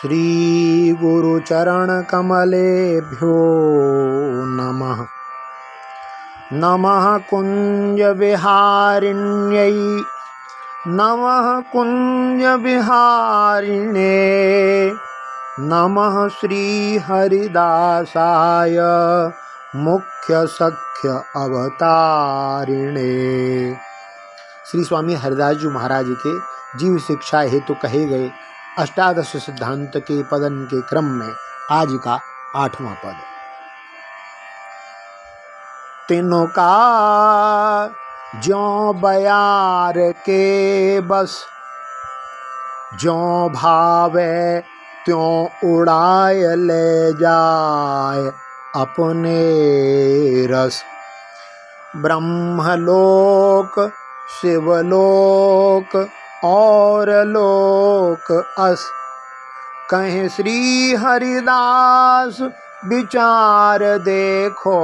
श्रीगुरुचरणकमलेभ्यो नमः। नमः कुञ्जविहारिण्यै नमः कुञ्जविहारिणे नमः श्रीहरिदासाय मुख्यसख्य अवतारिणे। श्री स्वामी हरिदास जी महाराज के जीव शिक्षा हेतु कहे गए अष्टादश सिद्धांत के पदन के क्रम में आज का 8वां पद। तीनों का ज्यों बयार के बस, ज्यों भावे त्यों उड़ाए ले जाए अपने रस। ब्रह्मलोक शिवलोक और लोक अस, कहें श्री हरिदास विचार देखो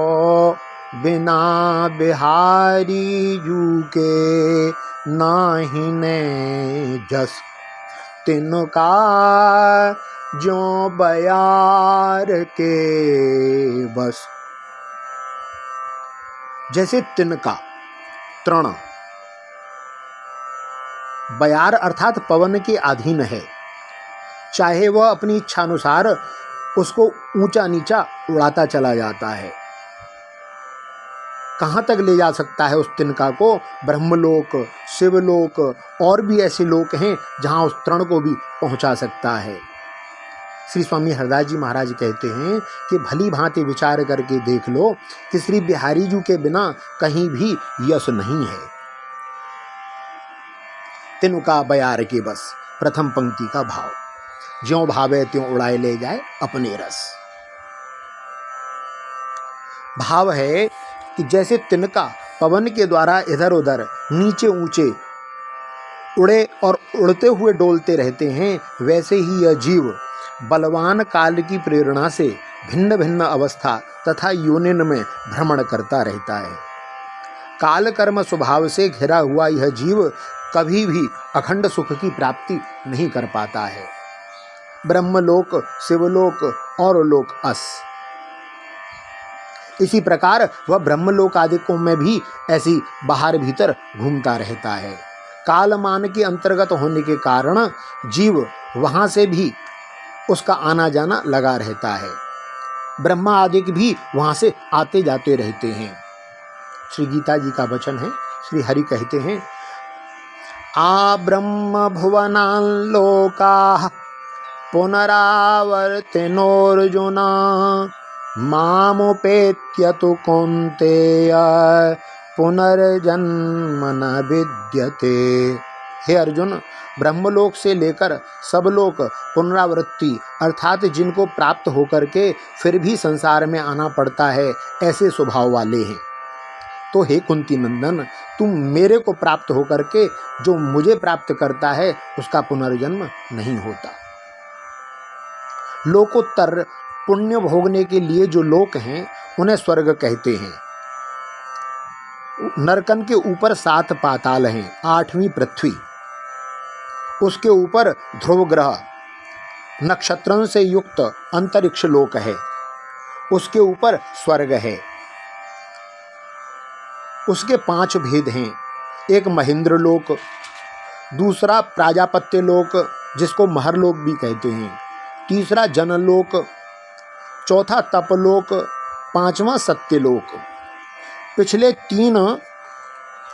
बिना बिहारी जू के नाही ने जस। तिनका ज्यों बयार के बस। जैसे तिनका तृण बयार अर्थात पवन के अधीन है, चाहे वह अपनी इच्छानुसार उसको ऊंचा नीचा उड़ाता चला जाता है। कहाँ तक ले जा सकता है उस तिनका को? ब्रह्मलोक शिवलोक और भी ऐसे लोक हैं जहाँ उस तृण को भी पहुँचा सकता है। श्री स्वामी हरिदास जी महाराज कहते हैं कि भली भांति विचार करके देख लो कि श्री बिहारी जी के बिना कहीं भी यश नहीं है। तिनका बयार के बस, प्रथम पंक्ति का भाव। ज्यों भावे त्यों उड़ाए ले जाए अपने रस। भाव है कि जैसे तिनका पवन के द्वारा इधर उधर नीचे ऊंचे उड़े और उड़ते हुए डोलते रहते हैं, वैसे ही यह जीव बलवान काल की प्रेरणा से भिन्न भिन्न अवस्था तथा योनिन में भ्रमण करता रहता है। काल कर्म स्वभाव से घिरा हुआ यह जीव कभी भी अखंड सुख की प्राप्ति नहीं कर पाता है। ब्रह्मलोक शिवलोक और लोक अस। इसी प्रकार वह ब्रह्मलोक आदिकों में भी ऐसी बाहर भीतर घूमता रहता है। कालमान के अंतर्गत होने के कारण जीव वहां से भी उसका आना जाना लगा रहता है। ब्रह्मा आदि भी वहां से आते जाते रहते हैं। श्री गीता जी का वचन है, श्री हरि कहते हैं, आ ब्रह्म भुवनान् लोकाः पुनरावर्तिनोऽर्जुना मामुपेत्य तु कौन्तेय पुनर्जन्म न विद्यते। हे अर्जुन, ब्रह्मलोक से लेकर सब लोक पुनरावृत्ति अर्थात जिनको प्राप्त होकर के फिर भी संसार में आना पड़ता है, ऐसे स्वभाव वाले हैं। तो हे कुंती नंदन, तुम मेरे को प्राप्त होकर के जो मुझे प्राप्त करता है उसका पुनर्जन्म नहीं होता। लोकोत्तर पुण्य भोगने के लिए जो लोक हैं उन्हें स्वर्ग कहते हैं। नरकन के ऊपर 7 पाताल हैं, 8वीं पृथ्वी, उसके ऊपर ध्रुव ग्रह नक्षत्रों से युक्त अंतरिक्ष लोक है, उसके ऊपर स्वर्ग है। उसके 5 भेद हैं। एक महेंद्र लोक, दूसरा प्राजापत्य लोक जिसको महरलोक भी कहते हैं, तीसरा जनलोक, चौथा तपलोक, 5वां सत्यलोक। पिछले 3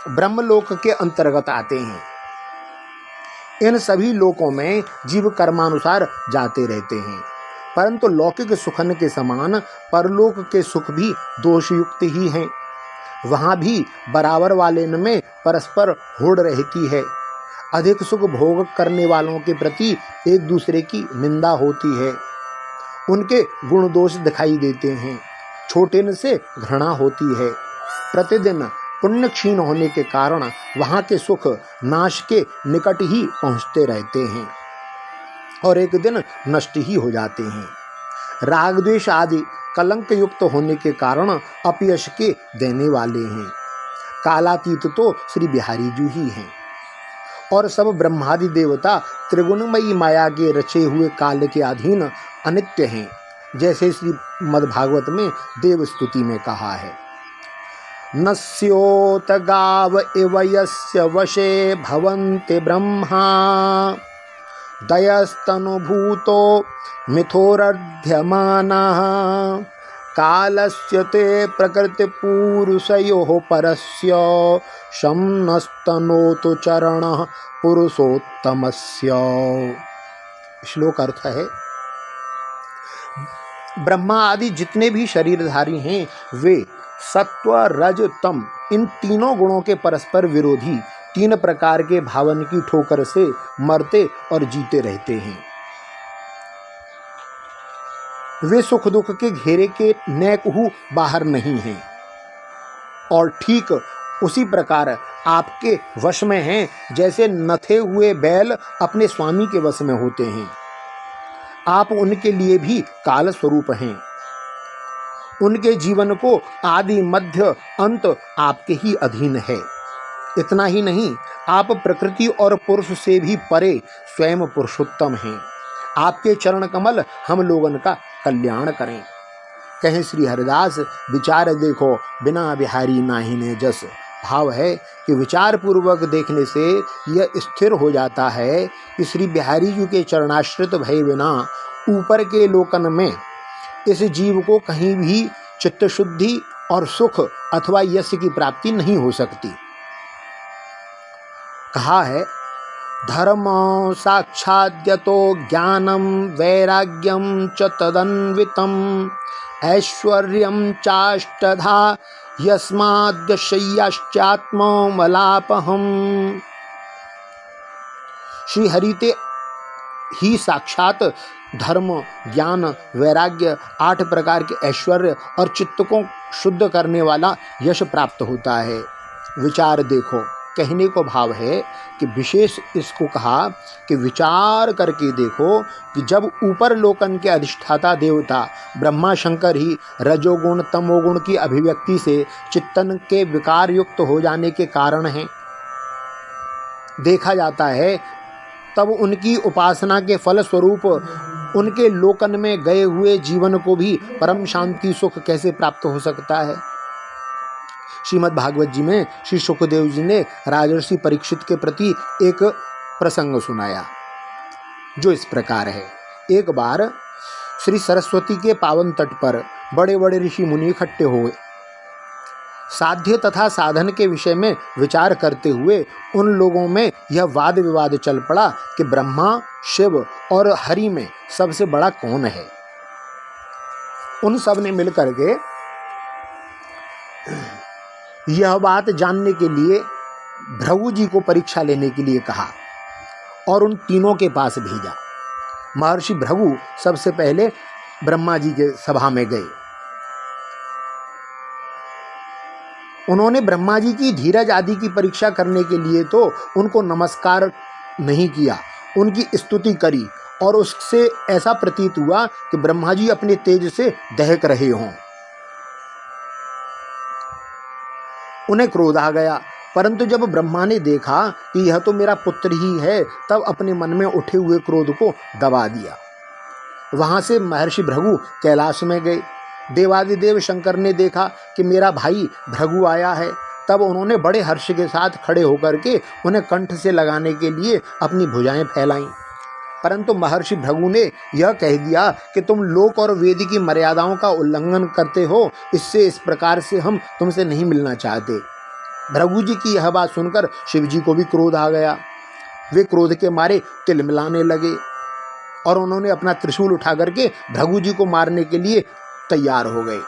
ब्रह्मलोक के अंतर्गत आते हैं। इन सभी लोकों में जीव कर्मानुसार जाते रहते हैं, परंतु लौकिक सुखन के समान परलोक के सुख भी दोषयुक्त ही हैं। वहाँ भी बराबर वाले में परस्पर होड़ रहती है। अधिक सुख भोग करने वालों के प्रति एक दूसरे की निंदा होती है, उनके गुण दोष दिखाई देते हैं, छोटे से घृणा होती है। प्रतिदिन पुण्य क्षीण होने के कारण वहाँ के सुख नाश के निकट ही पहुँचते रहते हैं और एक दिन नष्ट ही हो जाते हैं। राग द्वेष आदि कलंक युक्त होने के कारण अपयश के देने वाले हैं। कालातीत तो श्री बिहारी जी ही हैं। और सब ब्रह्मादि देवता त्रिगुणमयी माया के रचे हुए काल के अधीन अनित्य हैं, जैसे श्रीमद्भागवत में देव स्तुति में कहा है। नस्योत गाव इव यस्य वशे भवन्ति ब्रह्मा दयस्तनुभूतो मिथोरध्यमानः कालस्य ते प्रकृतिपूरुषयोः परस्य शम्नस्तनोतु चरणः पुरुषोत्तमस्य। श्लोक अर्थ है, ब्रह्मा आदि जितने भी शरीरधारी हैं वे सत्व रज तम इन तीनों गुणों के परस्पर विरोधी तीन प्रकार के भावन की ठोकर से मरते और जीते रहते हैं। वे सुख दुख के घेरे के नैकहू बाहर नहीं हैं और ठीक उसी प्रकार आपके वश में हैं जैसे नथे हुए बैल अपने स्वामी के वश में होते हैं। आप उनके लिए भी काल स्वरूप हैं। उनके जीवन को आदि मध्य अंत आपके ही अधीन है। इतना ही नहीं, आप प्रकृति और पुरुष से भी परे स्वयं पुरुषोत्तम हैं। आपके चरण कमल हम लोगन का कल्याण करें। कहें श्री हरिदास, विचार देखो बिना बिहारी नाहिने जस। भाव है कि विचार पूर्वक देखने से यह स्थिर हो जाता है कि श्री बिहारी जी के चरणाश्रित भय बिना ऊपर के लोकन में इस जीव को कहीं भी चित्त शुद्धि और सुख अथवा यश की प्राप्ति नहीं हो सकती। कहा है, धर्म साक्षाद्यतो ज्ञानम वैराग्यम च तदन्वितम ऐश्वर्यम चाष्टधा यस्माद्यशय्याश्चात्ममलापहम। श्री हरिते ही साक्षात धर्म, ज्ञान, वैराग्य, 8 प्रकार के ऐश्वर्य और चित्त को शुद्ध करने वाला यश प्राप्त होता है। विचार देखो कहने को भाव है कि विशेष इसको कहा कि विचार करके देखो कि जब ऊपर लोकन के अधिष्ठाता देवता ब्रह्मा शंकर ही रजोगुण तमोगुण की अभिव्यक्ति से चित्तन के विकार युक्त हो जाने के कारण हैं, देखा जाता है, तब उनकी उपासना के फल स्वरूप उनके लोकन में गए हुए जीवन को भी परम शांति सुख कैसे प्राप्त हो सकता है। श्रीमद् भागवत जी में श्री शुकदेव जी ने राजर्षि परीक्षित के प्रति एक प्रसंग सुनाया जो इस प्रकार है। एक बार श्री सरस्वती के पावन तट पर बड़े बड़े ऋषि मुनि इकट्ठे हुए। साध्य तथा साधन के विषय में विचार करते हुए उन लोगों में यह वाद विवाद चल पड़ा कि ब्रह्मा, शिव और हरि में सबसे बड़ा कौन है। उन सब ने मिलकर के यह बात जानने के लिए भृगु जी को परीक्षा लेने के लिए कहा और उन तीनों के पास भेजा। महर्षि भृगु सबसे पहले ब्रह्मा जी के सभा में गए। उन्होंने ब्रह्मा जी की धीरज आदि की परीक्षा करने के लिए तो उनको नमस्कार नहीं किया, उनकी स्तुति करी और उससे ऐसा प्रतीत हुआ कि ब्रह्मा जी अपने तेज से दहक रहे हों। उन्हें क्रोध आ गया, परंतु जब ब्रह्मा ने देखा कि यह तो मेरा पुत्र ही है, तब अपने मन में उठे हुए क्रोध को दबा दिया। वहाँ से महर्षि भृगु कैलाश में गए। देवादिदेव शंकर ने देखा कि मेरा भाई भृगु आया है, तब उन्होंने बड़े हर्ष के साथ खड़े होकर के उन्हें कंठ से लगाने के लिए अपनी भुजाएं फैलाईं। परंतु महर्षि भृगु ने यह कह दिया कि तुम लोक और वेद की मर्यादाओं का उल्लंघन करते हो, इससे इस प्रकार से हम तुमसे नहीं मिलना चाहते। भृगु जी की यह बात सुनकर शिव जी को भी क्रोध आ गया। वे क्रोध के मारे तिलमिलाने लगे और उन्होंने अपना त्रिशूल उठा करके भृगु जी को मारने के लिए तैयार हो गए।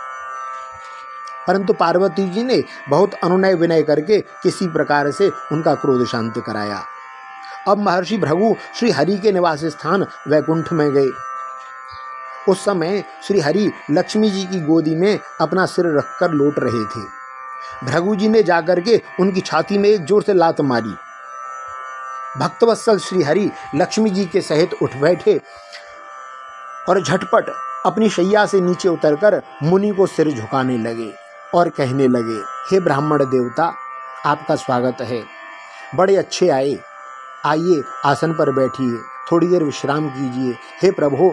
परंतु पार्वती जी ने बहुत अनुनय विनय करके किसी प्रकार से उनका क्रोध शांत कराया। अब महर्षि भृगु श्री हरि के निवास स्थान वैकुंठ में गए। उस समय श्री हरि लक्ष्मी जी की गोदी में अपना सिर रखकर लौट रहे थे। भृगु जी ने जाकर के उनकी छाती में एक जोर से लात मारी। भक्तवत्सल श्री हरि लक्ष्मी जी के सहित उठ बैठे और झटपट अपनी शैया से नीचे उतरकर मुनि को सिर झुकाने लगे और कहने लगे, हे ब्राह्मण देवता, आपका स्वागत है, बड़े अच्छे आए। आइए आसन पर बैठिए, थोड़ी देर विश्राम कीजिए। हे प्रभु,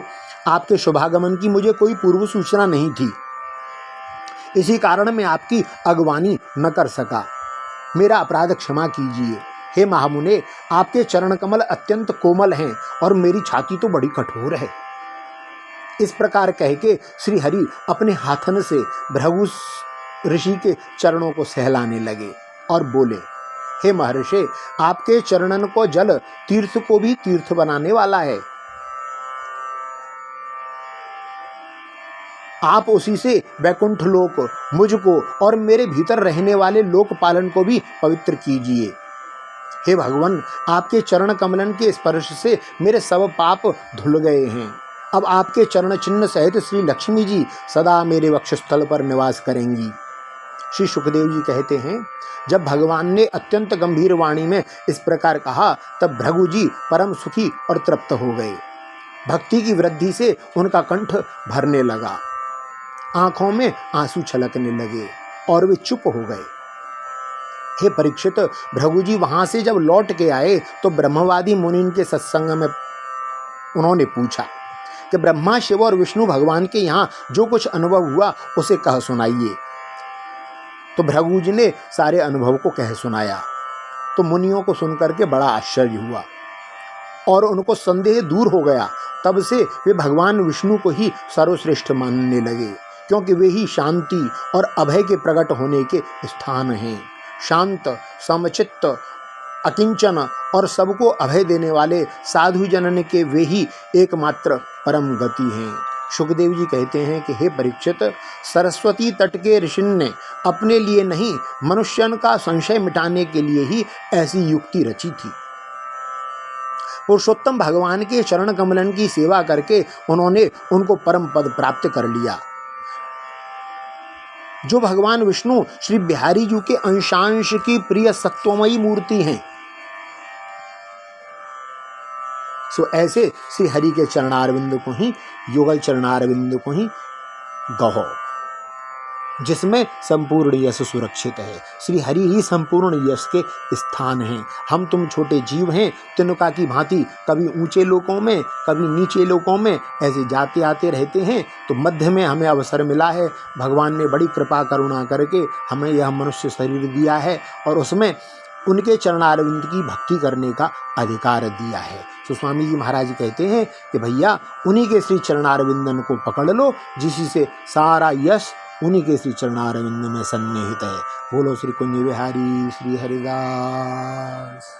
आपके शुभागमन की मुझे कोई पूर्व सूचना नहीं थी, इसी कारण मैं आपकी अगवानी न कर सका, मेरा अपराध क्षमा कीजिए। हे महामुने, आपके चरण कमल अत्यंत कोमल हैं और मेरी छाती तो बड़ी कठोर है। इस प्रकार कह के श्री हरि अपने हाथन से भृगु ऋषि के चरणों को सहलाने लगे और बोले, हे महर्षि, आपके चरणन को जल तीर्थ को भी तीर्थ बनाने वाला है। आप उसी से वैकुंठ लोक, मुझको और मेरे भीतर रहने वाले लोकपालन को भी पवित्र कीजिए। हे भगवान, आपके चरण कमलन के स्पर्श से मेरे सब पाप धुल गए हैं। अब आपके चरण चिन्ह सहित श्री लक्ष्मी जी सदा मेरे वक्षस्थल पर निवास करेंगी। श्री सुखदेव जी कहते हैं, जब भगवान ने अत्यंत गंभीर वाणी में इस प्रकार कहा, तब भृगु जी परम सुखी और तृप्त हो गए। भक्ति की वृद्धि से उनका कंठ भरने लगा, आंखों में आंसू छलकने लगे और वे चुप हो गए। हे परीक्षित, भृगु जी वहां से जब लौट के आए तो ब्रह्मवादी मुनि के सत्संग में उन्होंने पूछा कि ब्रह्मा, शिव और विष्णु भगवान के यहाँ जो कुछ अनुभव हुआ उसे कह सुनाइए। तो भृगु जी ने सारे अनुभव को कह सुनाया। तो मुनियों को सुनकर के बड़ा आश्चर्य हुआ और उनको संदेह दूर हो गया। तब से वे भगवान विष्णु को ही सर्वश्रेष्ठ मानने लगे, क्योंकि वे ही शांति और अभय के प्रकट होने के स्थान हैं। शांत, समचित्त, अकिंचन और सबको अभय देने वाले साधु जनन के वे ही एकमात्र परम गति हैं। सुखदेव जी कहते हैं कि हे परीक्षित, सरस्वती तट के ऋषि ने अपने लिए नहीं, मनुष्यन का संशय मिटाने के लिए ही ऐसी युक्ति रची थी। पुरुषोत्तम भगवान के चरण कमलन की सेवा करके उन्होंने उनको परम पद प्राप्त कर लिया। जो भगवान विष्णु श्री बिहारी जी के अंशांश की प्रिय सत्वमयी मूर्ति हैं, सो ऐसे श्री हरि के चरणारविंद को ही, युगल चरणारविंद को ही गहो, जिसमें संपूर्ण यश सुरक्षित है। श्री हरि ही संपूर्ण यश के स्थान हैं। हम तुम छोटे जीव हैं, तिनका की भांति कभी ऊंचे लोकों में, कभी नीचे लोकों में ऐसे जाते आते रहते हैं। तो मध्य में हमें अवसर मिला है। भगवान ने बड़ी कृपा करुणा करके हमें यह मनुष्य शरीर दिया है और उसमें उनके चरणारविंद की भक्ति करने का अधिकार दिया है। तो स्वामी जी महाराज कहते हैं कि भैया, उन्हीं के श्री चरणारविंदन को पकड़ लो, जिसी से सारा यश उन्हीं के श्री चरणारविंद में सन्निहित है। बोलो श्री कुंज बिहारी श्री हरिदास।